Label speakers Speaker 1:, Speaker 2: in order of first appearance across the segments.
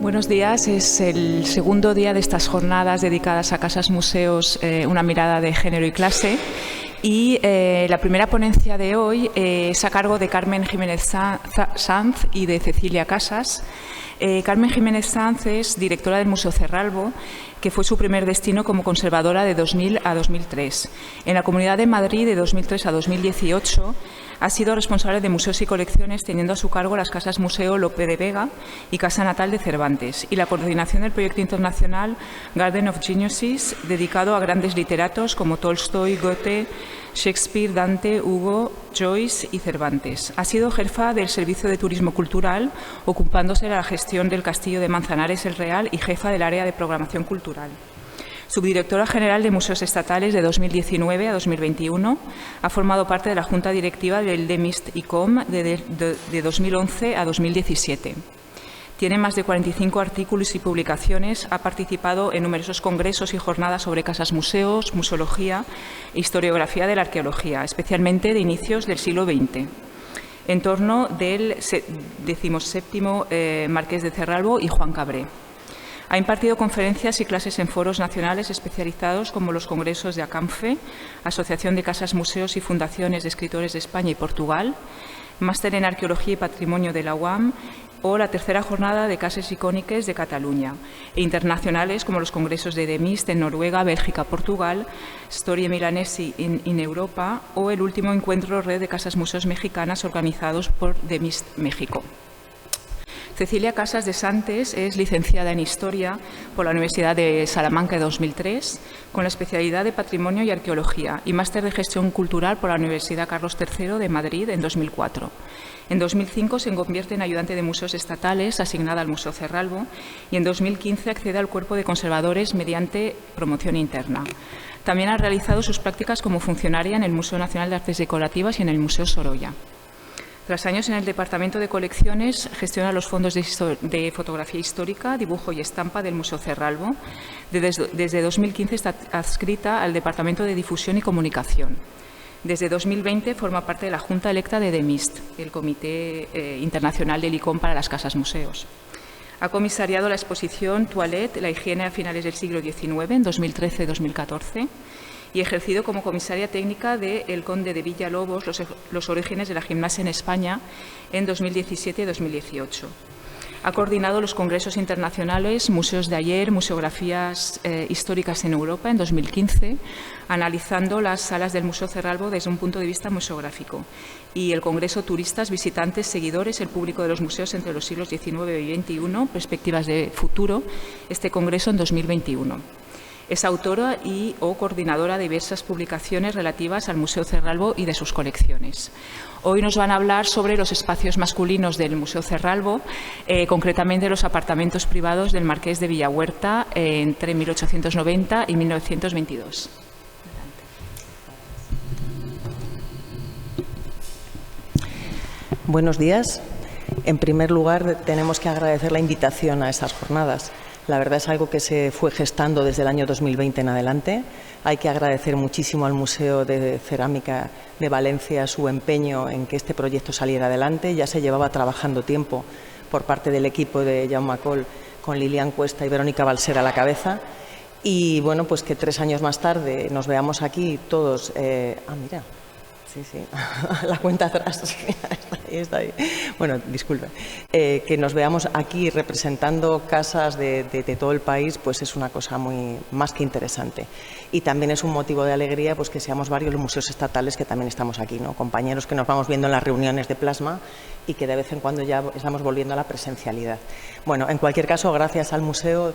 Speaker 1: Buenos días, es el segundo día de estas jornadas dedicadas a casas museos, una mirada de género y clase. Y la primera ponencia de hoy es a cargo de Carmen Jiménez Sanz y de Cecilia Casas. Carmen Jiménez Sanz es directora del Museo Cerralbo, que fue su primer destino como conservadora de 2000 a 2003. En la Comunidad de Madrid, de 2003 a 2018, ha sido responsable de museos y colecciones, teniendo a su cargo las casas Museo Lope de Vega y Casa Natal de Cervantes, y la coordinación del proyecto internacional Garden of Geniuses, dedicado a grandes literatos como Tolstoy, Goethe, Shakespeare, Dante, Hugo, Joyce y Cervantes. Ha sido jefa del Servicio de Turismo Cultural, ocupándose de la gestión del Castillo de Manzanares el Real y jefa del área de programación cultural. Subdirectora general de Museos Estatales de 2019 a 2021, ha formado parte de la Junta Directiva del DEMIST ICOM de 2011 a 2017. Tiene más de 45 artículos y publicaciones, ha participado en numerosos congresos y jornadas sobre casas museos, museología e historiografía de la arqueología, especialmente de inicios del siglo XX, en torno del 17º Marqués de Cerralbo y Juan Cabré. Ha impartido conferencias y clases en foros nacionales especializados como los congresos de ACAMFE, Asociación de Casas, Museos y Fundaciones de Escritores de España y Portugal, Máster en Arqueología y Patrimonio de la UAM o la tercera jornada de Cases Icóniques de Cataluña, e internacionales como los congresos de DEMIST en Noruega, Bélgica, Portugal, Storie Milanesi in Europa o el último encuentro Red de Casas Museos Mexicanas organizados por DEMIST México. Cecilia Casas de Santes es licenciada en Historia por la Universidad de Salamanca de 2003, con la especialidad de Patrimonio y Arqueología, y máster de Gestión Cultural por la Universidad Carlos III de Madrid en 2004. En 2005 se convierte en ayudante de museos estatales, asignada al Museo Cerralbo, y en 2015 accede al Cuerpo de Conservadores mediante promoción interna. También ha realizado sus prácticas como funcionaria en el Museo Nacional de Artes Decorativas y en el Museo Sorolla. Tras años en el Departamento de Colecciones, gestiona los fondos de fotografía histórica, dibujo y estampa del Museo Cerralbo. Desde 2015 está adscrita al Departamento de Difusión y Comunicación. Desde 2020 forma parte de la Junta Electa de DEMIST, el Comité Internacional del ICOM para las Casas Museos. Ha comisariado la exposición Toilette, la higiene a finales del siglo XIX, en 2013-2014, y ejercido como comisaria técnica de El Conde de Villalobos, los orígenes de la gimnasia en España, en 2017-2018. Ha coordinado los congresos internacionales Museos de Ayer, Museografías históricas en Europa, en 2015, analizando las salas del Museo Cerralbo desde un punto de vista museográfico, y el Congreso Turistas, Visitantes, Seguidores, el público de los museos entre los siglos XIX y XXI, Perspectivas de Futuro, este congreso en 2021. Es autora y o coordinadora de diversas publicaciones relativas al Museo Cerralbo y de sus colecciones. Hoy nos van a hablar sobre los espacios masculinos del Museo Cerralbo, concretamente los apartamentos privados del Marqués de Villahuerta entre 1890 y 1922.
Speaker 2: Buenos días. En primer lugar, tenemos que agradecer la invitación a estas jornadas. La verdad es algo que se fue gestando desde el año 2020 en adelante. Hay que agradecer muchísimo al Museo de Cerámica de Valencia su empeño en que este proyecto saliera adelante. Ya se llevaba trabajando tiempo por parte del equipo de Jaume Coll, con Lilian Cuesta y Verónica Balser a la cabeza. Y bueno, pues que 3 años más tarde nos veamos aquí todos. Mira. Sí, la cuenta atrás, está ahí. Bueno, disculpe. Que nos veamos aquí representando casas de todo el país, pues es una cosa más que interesante. Y también es un motivo de alegría pues que seamos varios los museos estatales que también estamos aquí, ¿no? Compañeros que nos vamos viendo en las reuniones de Plasma y que de vez en cuando ya estamos volviendo a la presencialidad. Bueno, en cualquier caso, gracias al Museo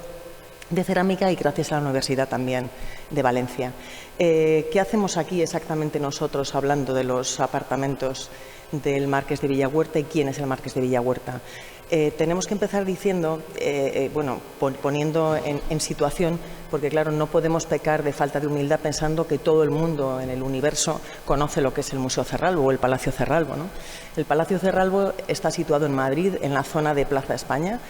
Speaker 2: de Cerámica y gracias a la Universidad también de Valencia. ¿Qué hacemos aquí exactamente nosotros hablando de los apartamentos del Marqués de Villahuerta y quién es el Marqués de Villahuerta? Tenemos que empezar diciendo, poniendo en situación, porque claro, no podemos pecar de falta de humildad pensando que todo el mundo en el universo conoce lo que es el Museo Cerralbo o el Palacio Cerralbo, ¿no? El Palacio Cerralbo está situado en Madrid, en la zona de Plaza España.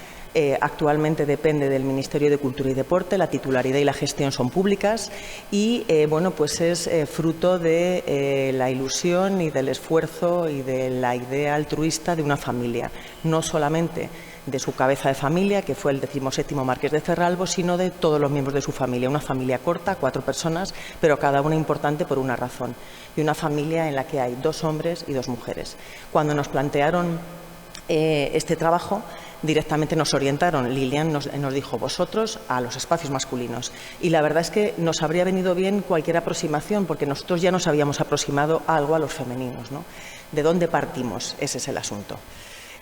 Speaker 2: Actualmente depende del Ministerio de Cultura y Deporte, la titularidad y la gestión son públicas y bueno, pues es fruto de la ilusión y del esfuerzo y de la idea altruista de una familia, no solamente de su cabeza de familia, que fue el 17º Marqués de Cerralbo, sino de todos los miembros de su familia. Una familia corta, 4 personas, pero cada una importante por una razón. Y una familia en la que hay 2 hombres y 2 mujeres. Cuando nos plantearon este trabajo, directamente nos orientaron. Lilian nos dijo, vosotros a los espacios masculinos. Y la verdad es que nos habría venido bien cualquier aproximación, porque nosotros ya nos habíamos aproximado algo a los femeninos, ¿no? ¿De dónde partimos? Ese es el asunto.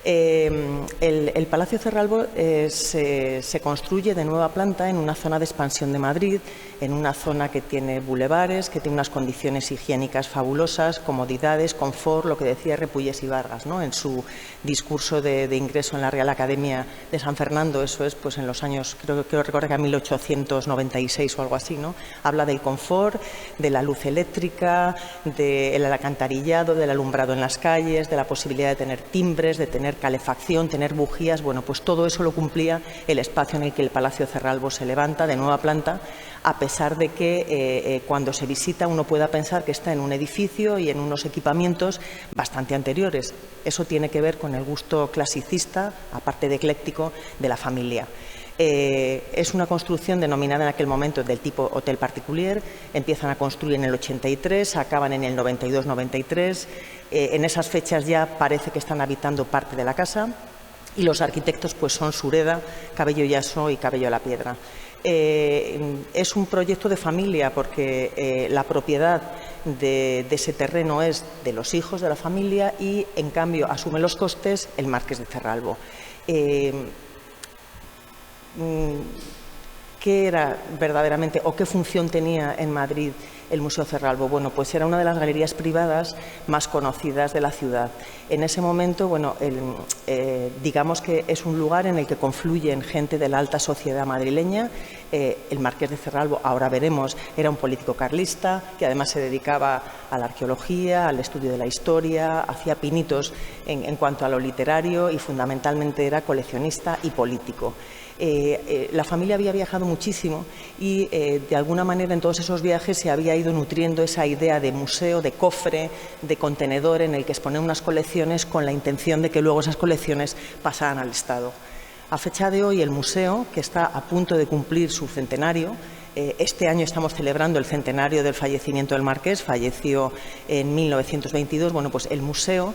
Speaker 2: El Palacio Cerralbo se construye de nueva planta en una zona de expansión de Madrid, en una zona que tiene bulevares, que tiene unas condiciones higiénicas fabulosas, comodidades, confort, lo que decía Repulles y Vargas, ¿no? En su discurso de ingreso en la Real Academia de San Fernando, eso es pues en los años, creo recordar que en 1896 o algo así, ¿no? Habla del confort, de la luz eléctrica, del alcantarillado, del alumbrado en las calles, de la posibilidad de tener timbres, de tener calefacción, tener bujías. Bueno, pues todo eso lo cumplía el espacio en el que el Palacio Cerralbo se levanta de nueva planta, a pesar de que cuando se visita uno pueda pensar que está en un edificio y en unos equipamientos bastante anteriores. Eso tiene que ver con el gusto clasicista, aparte de ecléctico, de la familia. Es una construcción denominada en aquel momento del tipo hotel particulier. Empiezan a construir en el 83, acaban en el 92-93. En esas fechas ya parece que están habitando parte de la casa y los arquitectos pues son Sureda, Cabello Yasso y Cabello la Piedra. Es un proyecto de familia porque la propiedad de ese terreno es de los hijos de la familia y en cambio asume los costes el Marqués de Cerralbo. ¿Qué era verdaderamente o qué función tenía en Madrid el Museo Cerralbo? Bueno, pues era una de las galerías privadas más conocidas de la ciudad. En ese momento, bueno, digamos que es un lugar en el que confluyen gente de la alta sociedad madrileña. El Marqués de Cerralbo, ahora veremos, era un político carlista que además se dedicaba a la arqueología, al estudio de la historia, hacía pinitos en cuanto a lo literario y fundamentalmente era coleccionista y político. La familia había viajado muchísimo y de alguna manera en todos esos viajes se había ido nutriendo esa idea de museo, de cofre, de contenedor en el que exponer unas colecciones con la intención de que luego esas colecciones pasaran al Estado. A fecha de hoy el museo, que está a punto de cumplir su centenario, este año estamos celebrando el centenario del fallecimiento del Marqués, falleció en 1922, bueno, pues el museo,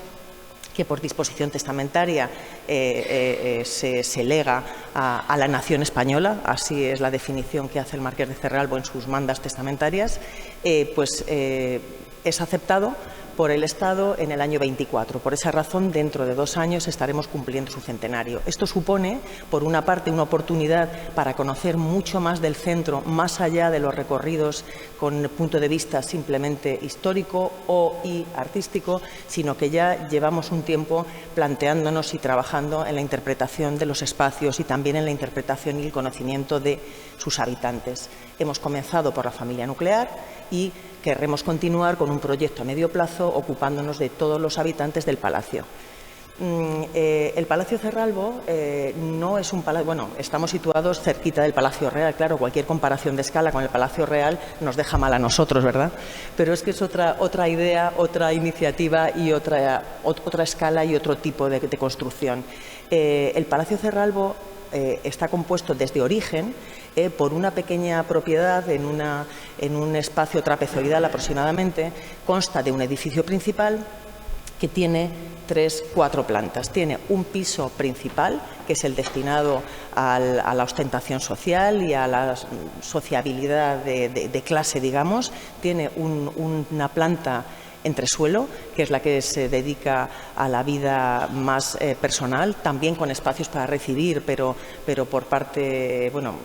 Speaker 2: que por disposición testamentaria se lega a la nación española, así es la definición que hace el Marqués de Cerralbo en sus mandas testamentarias, es aceptado por el Estado en el año 24. Por esa razón, dentro de 2 años estaremos cumpliendo su centenario. Esto supone, por una parte, una oportunidad para conocer mucho más del centro, más allá de los recorridos con punto de vista simplemente histórico y artístico, sino que ya llevamos un tiempo planteándonos y trabajando en la interpretación de los espacios y también en la interpretación y el conocimiento de sus habitantes. Hemos comenzado por la familia nuclear y querremos continuar con un proyecto a medio plazo ocupándonos de todos los habitantes del palacio. El Palacio Cerralbo no es un palacio, bueno, estamos situados cerquita del Palacio Real, claro, cualquier comparación de escala con el Palacio Real nos deja mal a nosotros, ¿verdad? Pero es que es otra idea, otra iniciativa y otra escala y otro tipo de construcción. El Palacio Cerralbo está compuesto desde origen por una pequeña propiedad en un espacio trapezoidal aproximadamente. Consta de un edificio principal que tiene 3-4 plantas. Tiene un piso principal, que es el destinado a la ostentación social y a la sociabilidad de clase, digamos. Tiene una planta entresuelo, que es la que se dedica a la vida más personal, también con espacios para recibir, pero por parte, bueno,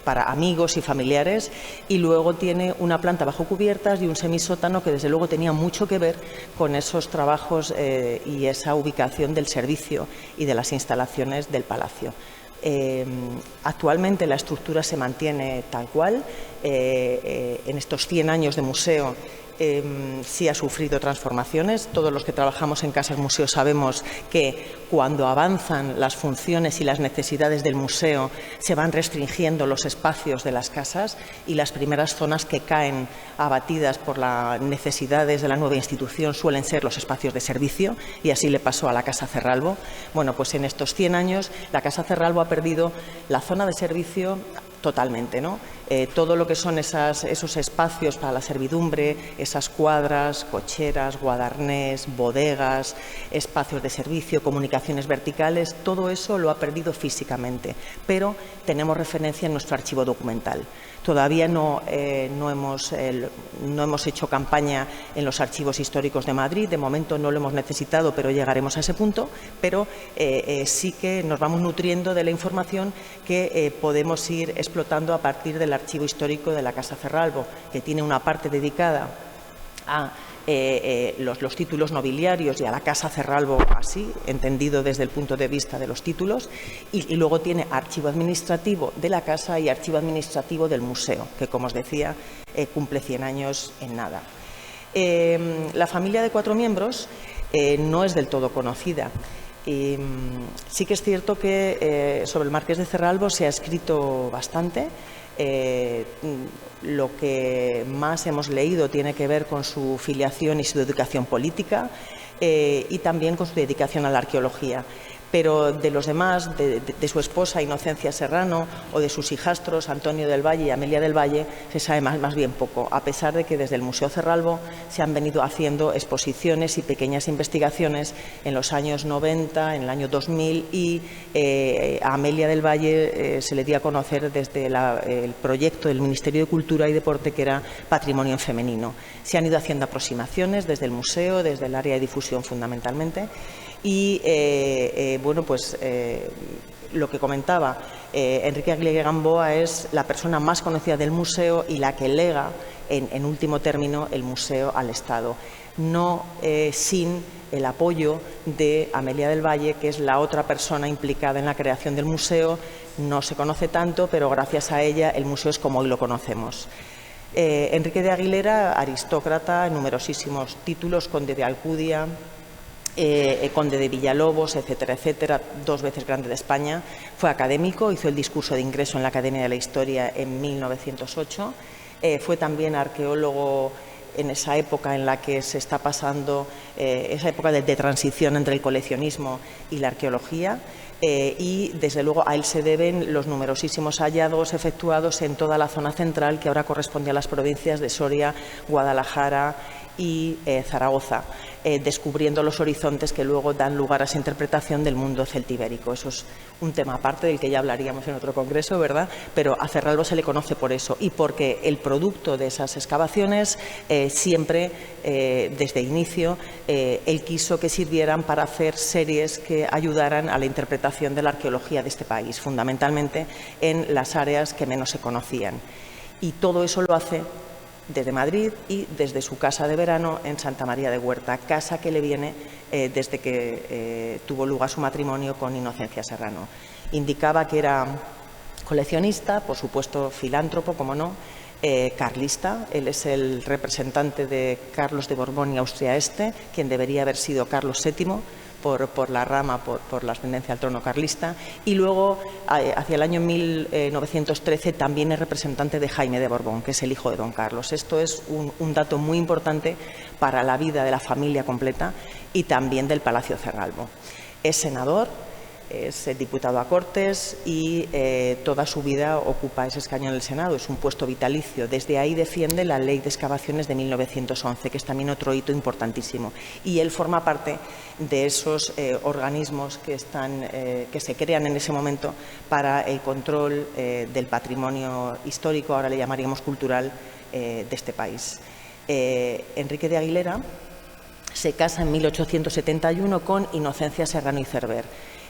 Speaker 2: para amigos y familiares, y luego tiene una planta bajo cubiertas y un semisótano que desde luego tenía mucho que ver con esos trabajos y esa ubicación del servicio y de las instalaciones del palacio. Actualmente la estructura se mantiene tal cual. En estos 100 años de museo sí ha sufrido transformaciones. Todos los que trabajamos en casas museos sabemos que cuando avanzan las funciones y las necesidades del museo se van restringiendo los espacios de las casas y las primeras zonas que caen abatidas por las necesidades de la nueva institución suelen ser los espacios de servicio, y así le pasó a la Casa Cerralbo. Bueno, pues en estos 100 años la Casa Cerralbo ha perdido la zona de servicio totalmente, ¿no? Todo lo que son esos espacios para la servidumbre, esas cuadras, cocheras, guadarnés, bodegas, espacios de servicio, comunicaciones verticales, todo eso lo ha perdido físicamente, pero tenemos referencia en nuestro archivo documental. Todavía no hemos hecho campaña en los archivos históricos de Madrid, de momento no lo hemos necesitado, pero llegaremos a ese punto, pero sí que nos vamos nutriendo de la información que podemos ir explotando a partir del archivo histórico de la Casa Cerralbo, que tiene una parte dedicada a los títulos nobiliarios y a la Casa Cerralbo así, entendido desde el punto de vista de los títulos, y luego tiene archivo administrativo de la casa y archivo administrativo del museo, que, como os decía, cumple 100 años en nada. La familia de 4 miembros no es del todo conocida. Sí que es cierto que sobre el Marqués de Cerralbo se ha escrito bastante. Lo que más hemos leído tiene que ver con su filiación y su dedicación política y también con su dedicación a la arqueología. Pero de los demás, de su esposa Inocencia Serrano o de sus hijastros Antonio del Valle y Amelia del Valle, se sabe más bien poco, a pesar de que desde el Museo Cerralbo se han venido haciendo exposiciones y pequeñas investigaciones en los años 90, en el año 2000, y a Amelia del Valle se le dio a conocer desde el proyecto del Ministerio de Cultura y Deporte, que era Patrimonio en Femenino. Se han ido haciendo aproximaciones desde el museo, desde el área de difusión fundamentalmente. Y, bueno, pues lo que comentaba, Enrique Aguilera Gamboa es la persona más conocida del museo y la que lega, en último término, el museo al Estado. No sin el apoyo de Amelia del Valle, que es la otra persona implicada en la creación del museo. No se conoce tanto, pero gracias a ella el museo es como hoy lo conocemos. Enrique de Aguilera, aristócrata, numerosísimos títulos, conde de Alcudia, conde de Villalobos, etcétera, etcétera, 2 veces grande de España. Fue académico, hizo el discurso de ingreso en la Academia de la Historia en 1908. Fue también arqueólogo en esa época en la que se está pasando, esa época de transición entre el coleccionismo y la arqueología. Y, desde luego, a él se deben los numerosísimos hallazgos efectuados en toda la zona central, que ahora corresponde a las provincias de Soria, Guadalajara y Zaragoza, descubriendo los horizontes que luego dan lugar a esa interpretación del mundo celtibérico. Eso es un tema aparte del que ya hablaríamos en otro congreso, ¿verdad? Pero a Cerralbo se le conoce por eso y porque el producto de esas excavaciones siempre, desde inicio, él quiso que sirvieran para hacer series que ayudaran a la interpretación de la arqueología de este país, fundamentalmente en las áreas que menos se conocían. Y todo eso lo hace desde Madrid y desde su casa de verano en Santa María de Huerta, casa que le viene desde que tuvo lugar su matrimonio con Inocencia Serrano. Indicaba que era coleccionista, por supuesto filántropo, como no, carlista. Él es el representante de Carlos de Borbón y Austria Este, quien debería haber sido Carlos VII, por la rama, por la ascendencia al trono carlista, y luego, hacia el año 1913, también es representante de Jaime de Borbón, que es el hijo de don Carlos. Esto es un dato muy importante para la vida de la familia completa y también del Palacio Cerralbo. Es senador, es diputado a Cortes y toda su vida ocupa ese escaño en el Senado. Es un puesto vitalicio. Desde ahí defiende la Ley de Excavaciones de 1911, que es también otro hito importantísimo. Y él forma parte de esos organismos que se crean en ese momento para el control del patrimonio histórico, ahora le llamaríamos cultural, de este país. Enrique de Aguilera se casa en 1871 con Inocencia Serrano y Cerver.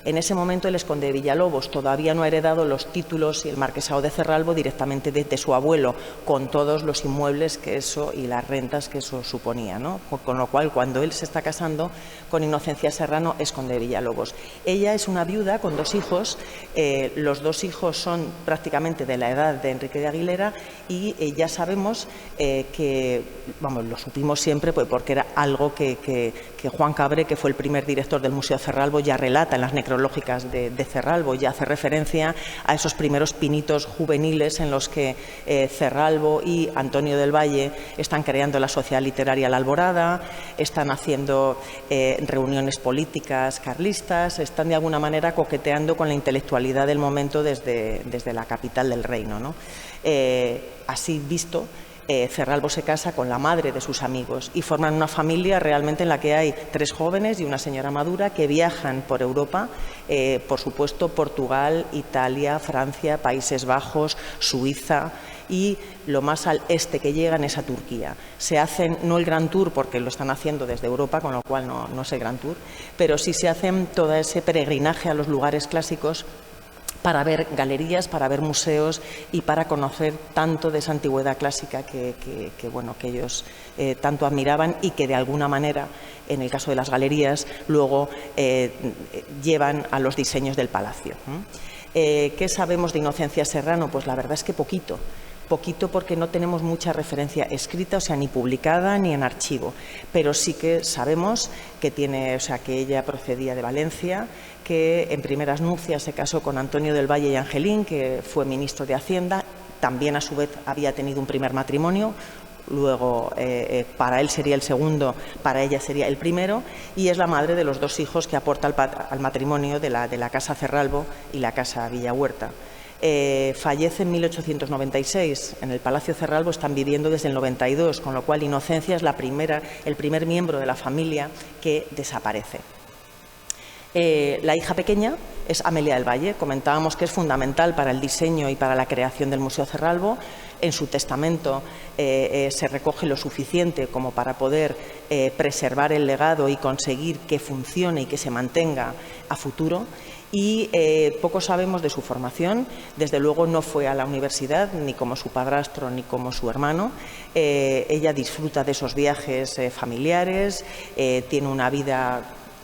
Speaker 2: En ese momento el Conde de Villalobos todavía no ha heredado los títulos y el marquesado de Cerralbo directamente de su abuelo, con todos los inmuebles que eso y las rentas que eso suponía, ¿no? Con lo cual, cuando él se está casando con Inocencia Serrano, es Conde de Villalobos. Ella es una viuda con 2 hijos, los 2 hijos son prácticamente de la edad de Enrique de Aguilera y ya sabemos que, vamos, lo supimos siempre porque era algo que Juan Cabré, que fue el primer director del Museo Cerralbo, ya relata en las necrológicas de Cerralbo, ya hace referencia a esos primeros pinitos juveniles en los que Cerralbo y Antonio del Valle están creando la Sociedad Literaria La Alborada, están haciendo reuniones políticas carlistas, están de alguna manera coqueteando con la intelectualidad del momento desde la capital del reino, ¿no? Así visto, Cerralbo se casa con la madre de sus amigos y forman una familia realmente en la que hay 3 jóvenes y una señora madura que viajan por Europa, por supuesto Portugal, Italia, Francia, Países Bajos, Suiza y lo más al este que llegan es a Turquía. Se hacen, no el Gran Tour porque lo están haciendo desde Europa, con lo cual no es el Gran Tour, pero sí se hacen todo ese peregrinaje a los lugares clásicos para ver galerías, para ver museos y para conocer tanto de esa antigüedad clásica que ellos tanto admiraban y que de alguna manera, en el caso de las galerías, luego llevan a los diseños del palacio. ¿Qué sabemos de Inocencia Serrano? Pues la verdad es que poquito porque no tenemos mucha referencia escrita, o sea, ni publicada ni en archivo, pero sí que sabemos que que ella procedía de Valencia, que en primeras nupcias se casó con Antonio del Valle y Angelín, que fue ministro de Hacienda, también a su vez había tenido un primer matrimonio. Luego, para él sería el segundo, para ella sería el primero, y es la madre de los 2 hijos que aporta al matrimonio de la Casa Cerralbo y la Casa Villahuerta. Fallece en 1896, en el Palacio Cerralbo están viviendo desde el 92, con lo cual Inocencia es el primer miembro de la familia que desaparece. La hija pequeña es Amelia del Valle. Comentábamos que es fundamental para el diseño y para la creación del Museo Cerralbo. En su testamento se recoge lo suficiente como para poder preservar el legado y conseguir que funcione y que se mantenga a futuro. Y poco sabemos de su formación. Desde luego no fue a la universidad, ni como su padrastro ni como su hermano. Ella disfruta de esos viajes familiares, tiene una vida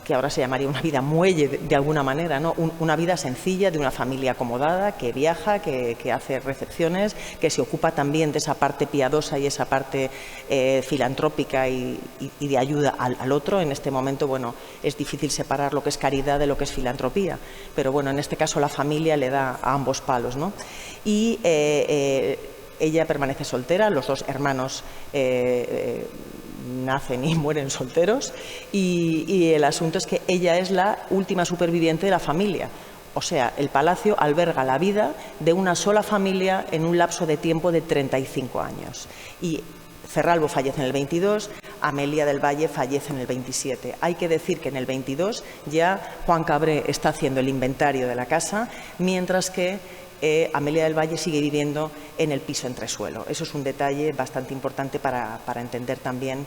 Speaker 2: que ahora se llamaría una vida muelle de alguna manera, ¿no? Una vida sencilla de una familia acomodada que viaja, que hace recepciones, que se ocupa también de esa parte piadosa y esa parte filantrópica y de ayuda al otro. En este momento, bueno, es difícil separar lo que es caridad de lo que es filantropía, pero bueno, en este caso la familia le da a ambos palos, ¿no? Y ella permanece soltera, los 2 hermanos nacen y mueren solteros y el asunto es que ella es la última superviviente de la familia. O sea, el palacio alberga la vida de una sola familia en un lapso de tiempo de 35 años. Y Cerralbo fallece en el 22, Amelia del Valle fallece en el 27. Hay que decir que en el 22 ya Juan Cabré está haciendo el inventario de la casa, mientras que Amelia del Valle sigue viviendo en el piso entresuelo. Eso es un detalle bastante importante para entender también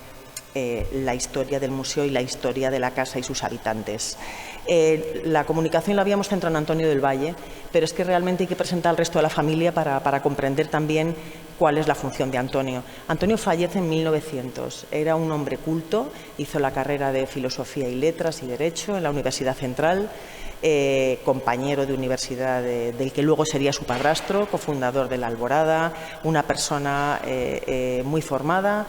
Speaker 2: la historia del museo y la historia de la casa y sus habitantes. La comunicación la habíamos centrado en Antonio del Valle, pero es que realmente hay que presentar al resto de la familia para comprender también cuál es la función de Antonio. Antonio fallece en 1900, era un hombre culto, hizo la carrera de Filosofía y Letras y Derecho en la Universidad Central, compañero de universidad del que luego sería su padrastro, cofundador de La Alborada, una persona muy formada,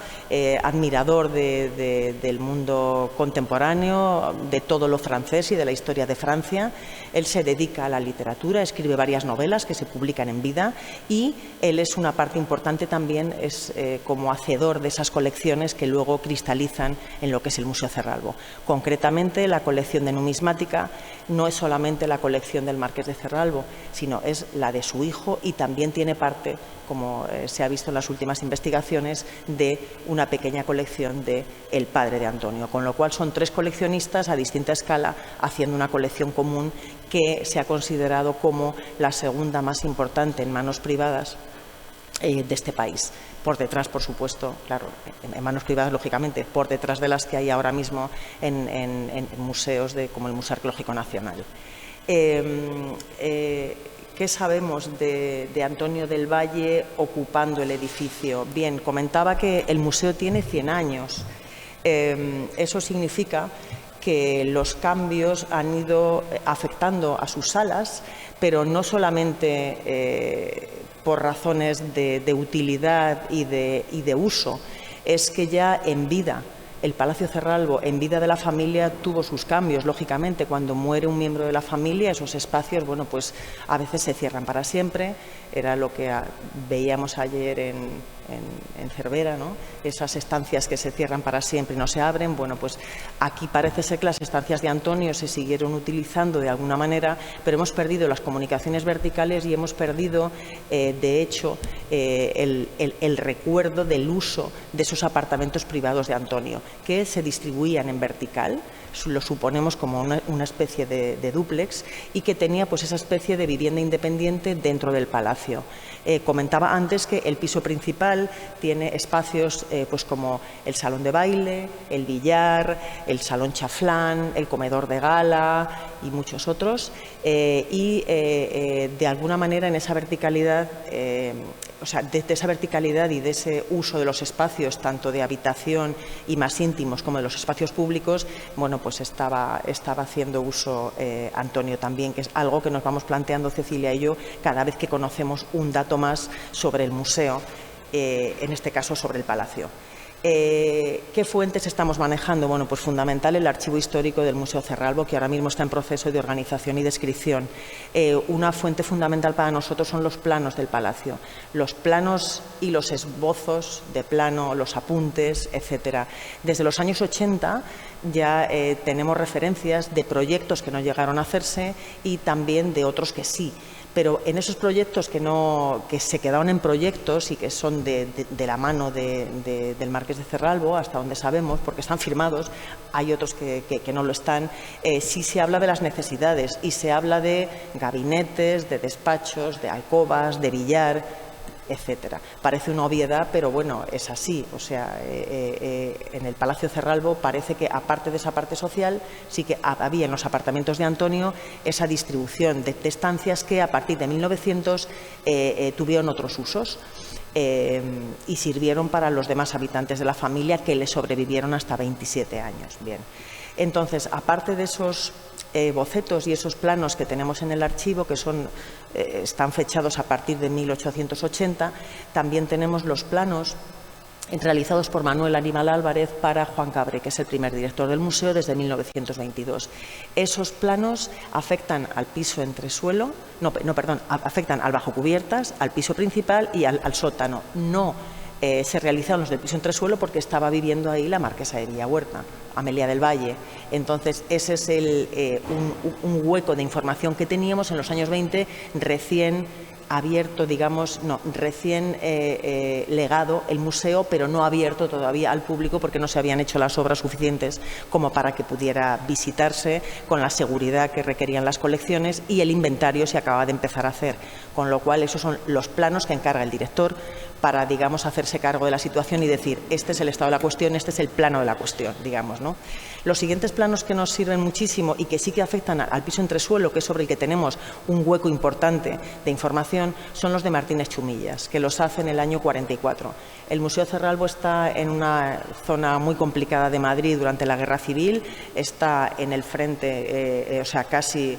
Speaker 2: admirador del mundo contemporáneo, de todo lo francés y de la historia de Francia. Él se dedica a la literatura, escribe varias novelas que se publican en vida y él es una parte importante también, es como hacedor de esas colecciones que luego cristalizan en lo que es el Museo Cerralbo. Concretamente, la colección de numismática no es solamente la colección del Marqués de Cerralbo, sino es la de su hijo y también tiene parte, como se ha visto en las últimas investigaciones, de una pequeña colección de el padre de Antonio, con lo cual son 3 coleccionistas a distinta escala haciendo una colección común que se ha considerado como la segunda más importante en manos privadas de este país. Por detrás, por supuesto, claro, en manos privadas, lógicamente, por detrás de las que hay ahora mismo en museos como el Museo Arqueológico Nacional. ¿Qué sabemos de Antonio del Valle ocupando el edificio? Bien, comentaba que el museo tiene 100 años. Eso significa que los cambios han ido afectando a sus salas, pero no solamente por razones de utilidad y de uso, es que ya en vida el Palacio Cerralbo, en vida de la familia, tuvo sus cambios. Lógicamente, cuando muere un miembro de la familia, esos espacios, bueno, pues a veces se cierran para siempre. Era lo que veíamos ayer en Cervera, ¿no? Esas estancias que se cierran para siempre y no se abren. Bueno, pues aquí parece ser que las estancias de Antonio se siguieron utilizando de alguna manera, pero hemos perdido las comunicaciones verticales y hemos perdido, de hecho, el recuerdo del uso de esos apartamentos privados de Antonio, que se distribuían en vertical, lo suponemos como una especie de dúplex, y que tenía pues esa especie de vivienda independiente dentro del palacio. Comentaba antes que el piso principal tiene espacios pues como el salón de baile, el billar, el salón chaflán, el comedor de gala y muchos otros, de alguna manera en esa verticalidad, o sea, de esa verticalidad y de ese uso de los espacios, tanto de habitación y más íntimos como de los espacios públicos, bueno, pues estaba haciendo uso Antonio también, que es algo que nos vamos planteando Cecilia y yo cada vez que conocemos un dato más sobre el museo, en este caso sobre el palacio. ¿Qué fuentes estamos manejando? Bueno, pues fundamental el archivo histórico del Museo Cerralbo, que ahora mismo está en proceso de organización y descripción. Una fuente fundamental para nosotros son los planos del palacio, los planos y los esbozos de plano, los apuntes, etcétera. Desde los años 80 ya tenemos referencias de proyectos que no llegaron a hacerse y también de otros que sí. Pero en esos proyectos que se quedaron en proyectos y que son de la mano del Marqués de Cerralbo, hasta donde sabemos, porque están firmados, hay otros que no lo están, sí se habla de las necesidades y se habla de gabinetes, de despachos, de alcobas, de billar, etcétera. Parece una obviedad, pero bueno, es así. O sea, en el Palacio Cerralbo parece que, aparte de esa parte social, sí que había en los apartamentos de Antonio esa distribución de estancias que a partir de 1900 tuvieron otros usos y sirvieron para los demás habitantes de la familia, que le sobrevivieron hasta 27 años. Bien. Entonces, aparte de esos bocetos y esos planos que tenemos en el archivo, que están fechados a partir de 1880, también tenemos los planos realizados por Manuel Aníbal Álvarez para Juan Cabré, que es el primer director del museo desde 1922. Esos planos afectan al piso entresuelo, afectan al bajo cubiertas, al piso principal y al sótano. No se realizaron los del piso entresuelo porque estaba viviendo ahí la marquesa de Villahuerta, Amelia del Valle. Entonces, ese es un hueco de información que teníamos en los años 20, recién abierto, recién legado el museo, pero no abierto todavía al público porque no se habían hecho las obras suficientes como para que pudiera visitarse con la seguridad que requerían las colecciones, y el inventario se acaba de empezar a hacer, con lo cual esos son los planos que encarga el director para, hacerse cargo de la situación y decir, este es el estado de la cuestión, este es el plano de la cuestión, ¿no? Los siguientes planos que nos sirven muchísimo y que sí que afectan al piso entresuelo, que es sobre el que tenemos un hueco importante de información, son los de Martínez Chumillas, que los hace en el año 44. El Museo Cerralbo está en una zona muy complicada de Madrid durante la Guerra Civil, está en el frente, o sea, casi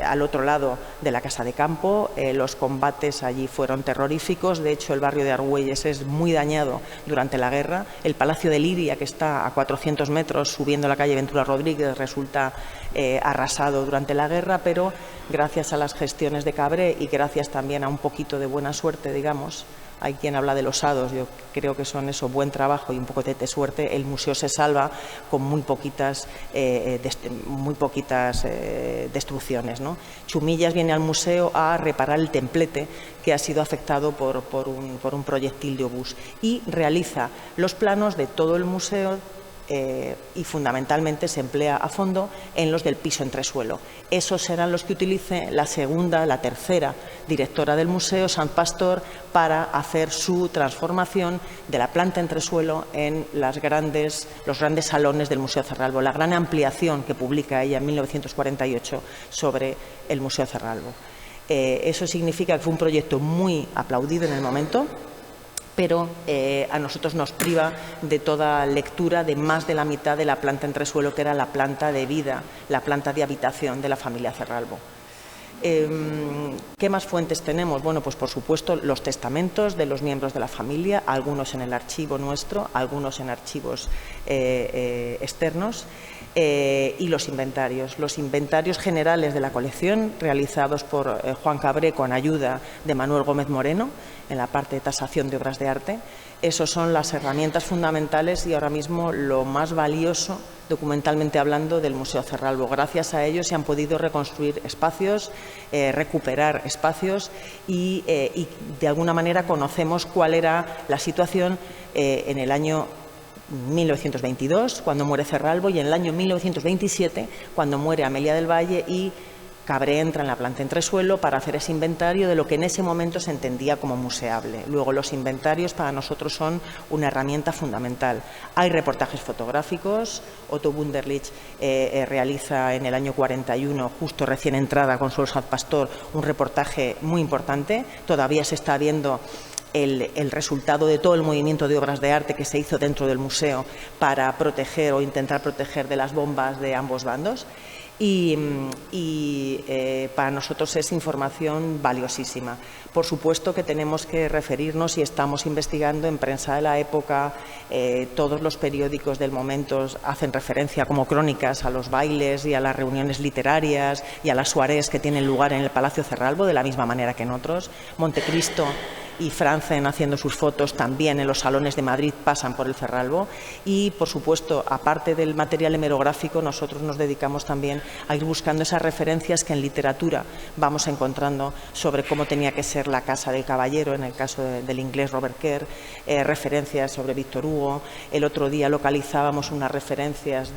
Speaker 2: al otro lado de la Casa de Campo. Los combates allí fueron terroríficos. De hecho, el barrio de Argüelles es muy dañado durante la guerra. El Palacio de Liria, que está a 400 metros subiendo la calle Ventura Rodríguez, resulta arrasado durante la guerra, pero gracias a las gestiones de Cabré y gracias también a un poquito de buena suerte, hay quien habla de los hados, yo creo que son eso, buen trabajo y un poco de suerte, el museo se salva con muy poquitas destrucciones, ¿no? Chumillas viene al museo a reparar el templete que ha sido afectado por un proyectil de obús y realiza los planos de todo el museo y fundamentalmente se emplea a fondo en los del piso entresuelo. Esos serán los que utilice la segunda, la tercera directora del museo, Sant Pastor, para hacer su transformación de la planta entresuelo en los grandes salones del Museo Cerralbo, la gran ampliación que publica ella en 1948 sobre el Museo Cerralbo. Eso significa que fue un proyecto muy aplaudido en el momento, pero a nosotros nos priva de toda lectura de más de la mitad de la planta entresuelo, que era la planta de vida, la planta de habitación de la familia Cerralbo. ¿Qué más fuentes tenemos? Bueno, pues por supuesto los testamentos de los miembros de la familia, algunos en el archivo nuestro, algunos en archivos externos, y los inventarios generales de la colección realizados por Juan Cabré con ayuda de Manuel Gómez Moreno en la parte de tasación de obras de arte. Esas son las herramientas fundamentales y ahora mismo lo más valioso, documentalmente hablando, del Museo Cerralbo. Gracias a ellos se han podido reconstruir espacios, recuperar espacios y de alguna manera conocemos cuál era la situación en el año 1922, cuando muere Cerralbo, y en el año 1927, cuando muere Amelia del Valle y Cabré entra en la planta entresuelo para hacer ese inventario de lo que en ese momento se entendía como museable. Luego, los inventarios para nosotros son una herramienta fundamental. Hay reportajes fotográficos. Otto Wunderlich realiza en el año 41, justo recién entrada con Sant Pastor, un reportaje muy importante. Todavía se está viendo el resultado de todo el movimiento de obras de arte que se hizo dentro del museo para proteger o intentar proteger de las bombas de ambos bandos. Y para nosotros es información valiosísima. Por supuesto que tenemos que referirnos, y estamos investigando en prensa de la época, todos los periódicos del momento hacen referencia como crónicas a los bailes y a las reuniones literarias y a las soirées que tienen lugar en el Palacio Cerralbo, de la misma manera que en otros. Montecristo y Franzen, haciendo sus fotos también en los salones de Madrid, pasan por el Cerralbo. Y, por supuesto, aparte del material hemerográfico, nosotros nos dedicamos también a ir buscando esas referencias que en literatura vamos encontrando sobre cómo tenía que ser la casa del caballero, en el caso del inglés Robert Kerr, referencias sobre Víctor Hugo. El otro día localizábamos unas referencias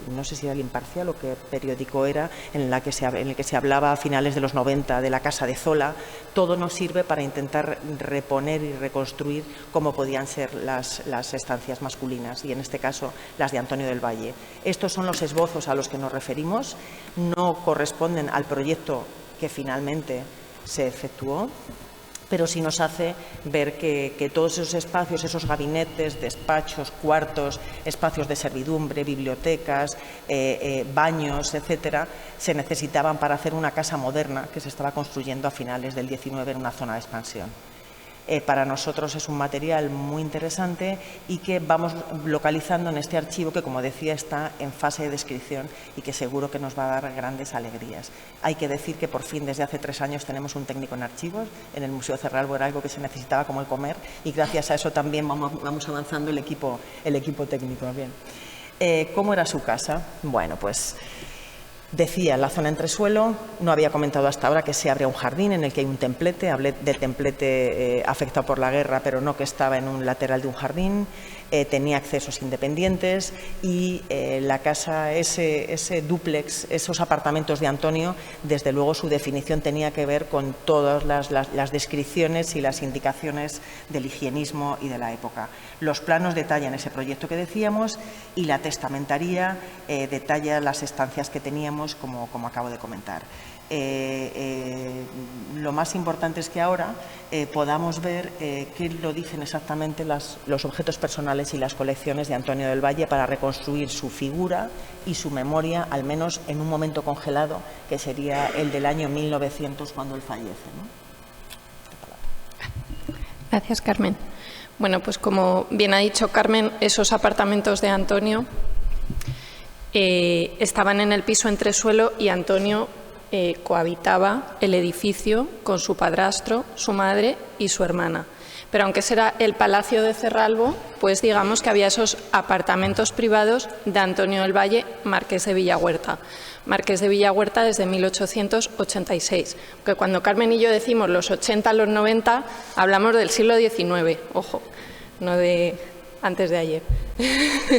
Speaker 2: no sé si era El Imparcial o qué periódico era, en el que se hablaba a finales de los 90 de la casa de Zola. Todo nos sirve para intentar reponer y reconstruir cómo podían ser las estancias masculinas, y en este caso las de Antonio del Valle. Estos son los esbozos a los que nos referimos, no corresponden al proyecto que finalmente se efectuó, pero sí nos hace ver que todos esos espacios, esos gabinetes, despachos, cuartos, espacios de servidumbre, bibliotecas, baños, etcétera, se necesitaban para hacer una casa moderna que se estaba construyendo a finales del 19 en una zona de expansión. Para nosotros es un material muy interesante y que vamos localizando en este archivo que, como decía, está en fase de descripción y que seguro que nos va a dar grandes alegrías. Hay que decir que por fin desde hace 3 años tenemos un técnico en archivos. En el Museo Cerralbo era algo que se necesitaba como el comer, y gracias a eso también vamos avanzando el equipo técnico. Bien. ¿Cómo era su casa? Bueno, pues decía, la zona entresuelo, no había comentado hasta ahora que se abría un jardín en el que hay un templete. Hablé del templete afectado por la guerra, pero no que estaba en un lateral de un jardín. Tenía accesos independientes y la casa, ese dúplex, esos apartamentos de Antonio, desde luego su definición tenía que ver con todas las descripciones y las indicaciones del higienismo y de la época. Los planos detallan ese proyecto que decíamos, y la testamentaría detalla las estancias que teníamos, como acabo de comentar. Lo más importante es que ahora podamos ver qué lo dicen exactamente los objetos personales y las colecciones de Antonio del Valle para reconstruir su figura y su memoria, al menos en un momento congelado, que sería el del año 1900, cuando él fallece, ¿no?
Speaker 3: Gracias, Carmen. Bueno, pues como bien ha dicho Carmen, esos apartamentos de Antonio estaban en el piso entresuelo, y Antonio cohabitaba el edificio con su padrastro, su madre y su hermana. Pero aunque ese era el Palacio de Cerralbo, pues digamos que había esos apartamentos privados de Antonio del Valle, marqués de Villahuerta. Marqués de Villahuerta desde 1886. Que cuando Carmen y yo decimos los 80, los 90, hablamos del siglo XIX, ojo, no de antes de ayer.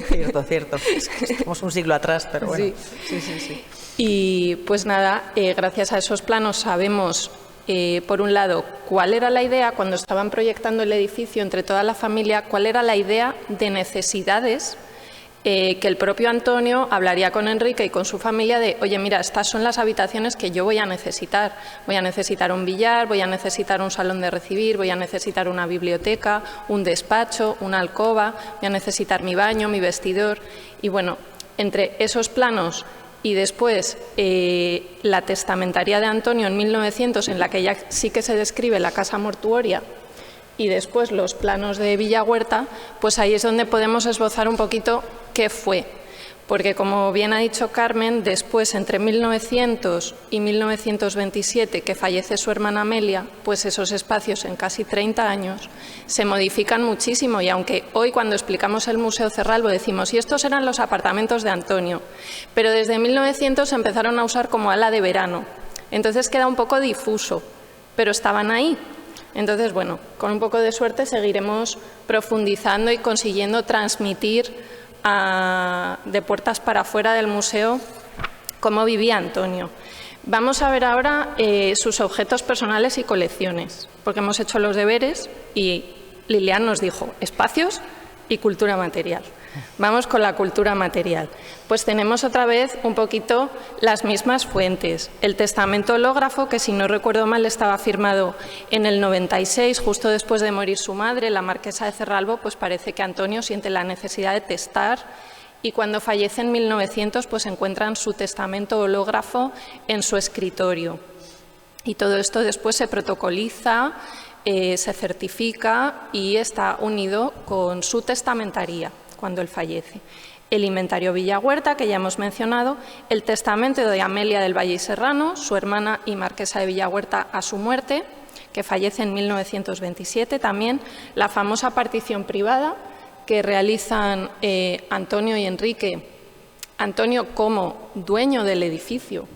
Speaker 2: Cierto, cierto. Estamos un siglo atrás, pero bueno.
Speaker 3: Sí. Y pues nada, gracias a esos planos sabemos, por un lado, cuál era la idea cuando estaban proyectando el edificio entre toda la familia, cuál era la idea de necesidades que el propio Antonio hablaría con Enrique y con su familia de, oye, mira, estas son las habitaciones que yo voy a necesitar. Voy a necesitar un billar, voy a necesitar un salón de recibir, voy a necesitar una biblioteca, un despacho, una alcoba, voy a necesitar mi baño, mi vestidor. Y bueno, entre esos planos y después la testamentaría de Antonio en 1900, en la que ya sí que se describe la casa mortuoria, y después los planos de Villahuerta, pues ahí es donde podemos esbozar un poquito qué fue. Porque, como bien ha dicho Carmen, después, entre 1900 y 1927, que fallece su hermana Amelia, pues esos espacios en casi 30 años se modifican muchísimo. Y aunque hoy, cuando explicamos el Museo Cerralbo, decimos, y estos eran los apartamentos de Antonio, pero desde 1900 se empezaron a usar como ala de verano. Entonces queda un poco difuso, pero estaban ahí. Entonces, bueno, con un poco de suerte seguiremos profundizando y consiguiendo transmitir de puertas para afuera del museo cómo vivía Antonio. Vamos a ver ahora sus objetos personales y colecciones, porque hemos hecho los deberes y Lilian nos dijo espacios y cultura material. Vamos con la cultura material. Pues tenemos otra vez un poquito las mismas fuentes. El testamento hológrafo, que si no recuerdo mal estaba firmado en el 96, justo después de morir su madre, la marquesa de Cerralbo, pues parece que Antonio siente la necesidad de testar y cuando fallece en 1900 pues encuentran su testamento hológrafo en su escritorio. Y todo esto después se protocoliza, se certifica y está unido con su testamentaría cuando él fallece. El inventario Villahuerta, que ya hemos mencionado, el testamento de Amelia del Valle y Serrano, su hermana y marquesa de Villahuerta a su muerte, que fallece en 1927 también, la famosa partición privada que realizan Antonio y Enrique, Antonio como dueño del edificio